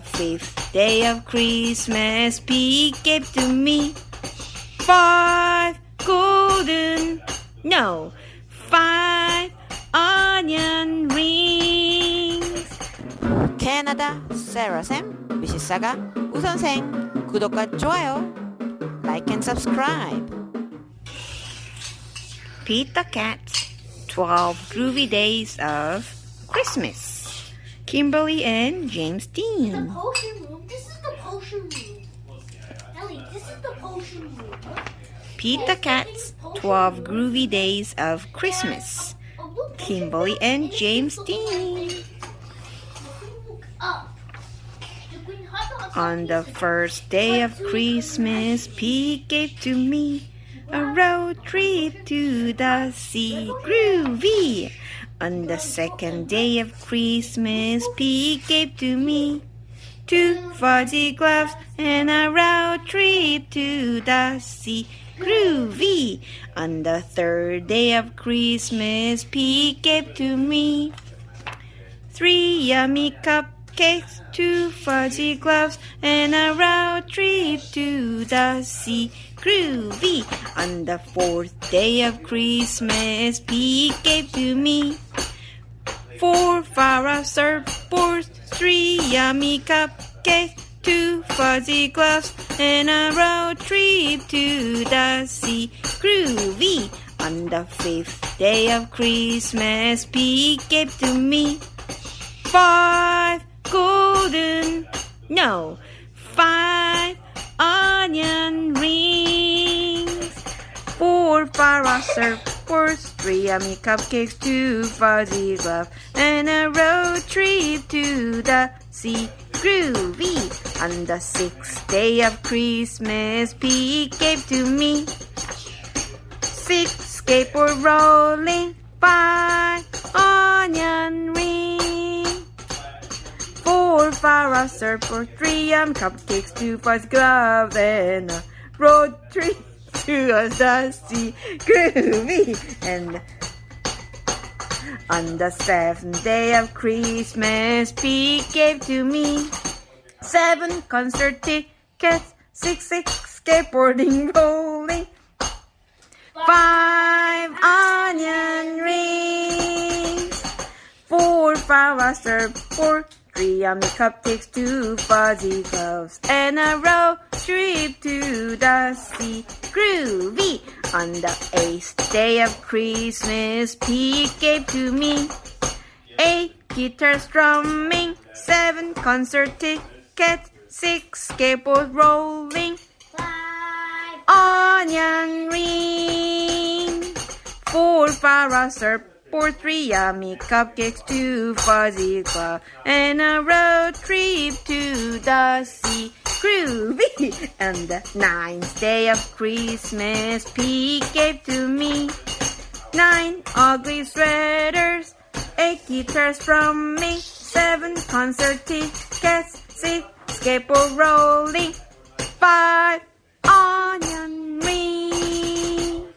fifth day of Christmas, Pete gave to me 5 onion rings. 캐나다 세라쌤 미시사가 우선생 구독과 좋아요 like and subscribe. Pete the Cat 12 Groovy Days of Christmas. Kimberly and James Dean. The potion room. This is the potion room. Ellie, this is the potion room. Pete the Cat's 12 Groovy Days of Christmas. Kimberly and James Dean. On the first day of Christmas, Pete gave to me a road trip to the sea. Groovy! On the second day of Christmas, Pete gave to me 2 fuzzy gloves and a road trip to the sea. Groovy! On the third day of Christmas, Pete gave to me 3 yummy cupcakes, 2 fuzzy gloves, and a road trip to the sea. Groovy! On the fourth day of Christmas, Pete gave to me 4 Farrah surfboards, 3 yummy cupcakes, 2 fuzzy gloves, and a road trip to the sea. Groovy! On the fifth day of Christmas, Pete gave to me 5 onion rings. 4 Farrah surfboards, 3 yummy cupcakes, 2 fuzzy gloves, and a road trip to the sea. Groovy! On the sixth day of Christmas, Pete gave to me 6 skateboard rolling, 5 onion rings. 4 Farrah surfboards, 3 yum cupcakes, 2 fuzzy gloves, and a road trip to the sea. Groovy! And on the seventh day of Christmas, Pete gave to me 7 concert tickets, 6 skateboarding rolling, 5 onion rings. 4 Farrah surfboards, 3 yummy cupcakes, 2 fuzzy gloves, and a road trip to the sea. Groovy! On the 8th day of Christmas, Pete gave to me 8 guitars strumming, 7 concert tickets, 6 skateboard rolling, 5 onion rings. 4 Farrah surfboards, 3 yummy cupcakes, 2 fuzzy gloves, and a road trip to the sea. Groovy! And the 9th day of Christmas, Pete gave to me 9 ugly sweaters, 8 guitars from me, 7 concert tickets, 6 skateboard rolling, 5 onion rings.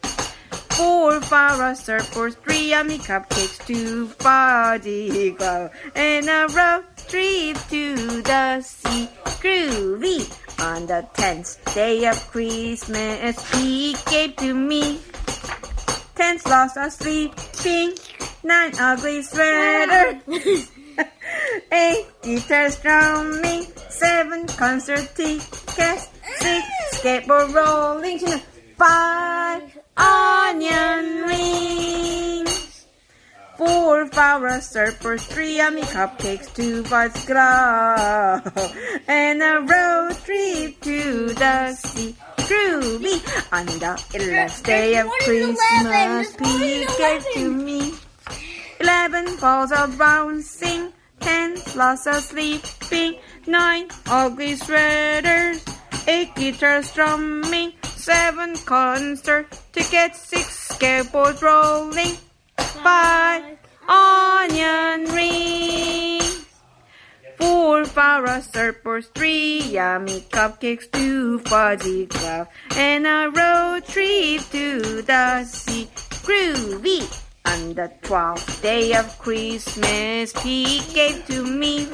4 Farrah surfboards, 3 yummy cupcakes, 2 fuzzy gloves, and a road trip to the sea. Groovy! On the 10th day of Christmas, Pete gave to me 10 sloths are sleeping, 9 ugly sweaters, 8 guitars strumming, 7 concert tickets, 6 skateboard rolling, 5 onion rings. 4 Farrah surfboards, 3 yummy cupcakes, 2 fuzzy gloves, and a road trip to the sea. Groovy! On the 11th day of Christmas, Pete gave to me 11 balls of bouncing, 10 sloths are sleeping, 9 ugly sweaters, 8 guitars strumming, 7 concert tickets, 6 skateboards rolling, 5 onion rings. 4 Farrah surfboards, 3 yummy cupcakes, 2 fuzzy gloves, and a road trip to the sea. Groovy! On the 12th day of Christmas, Pete gave to me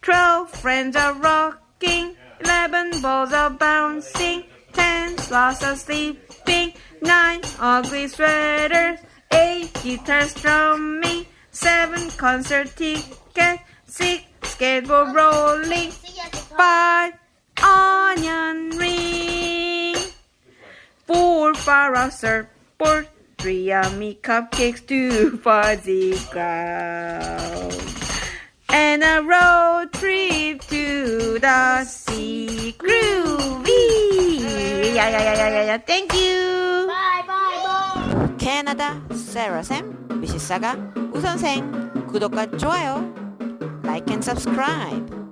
12 friends are rocking, 11 balls are bouncing, 10 sloths are sleeping, 9 ugly sweaters, 8 guitars strumming, 7 concert tickets, 6 skateboard rolling, 5 onion ring, 4 para surfboard, 3 yummy cupcakes, 2 fuzzy clouds, and a road trip to the sea. Groovy! Yeah. Thank you! Bye, bye, bye. 캐나다 세라쌤 미시사가 우선생 구독과 좋아요 like and subscribe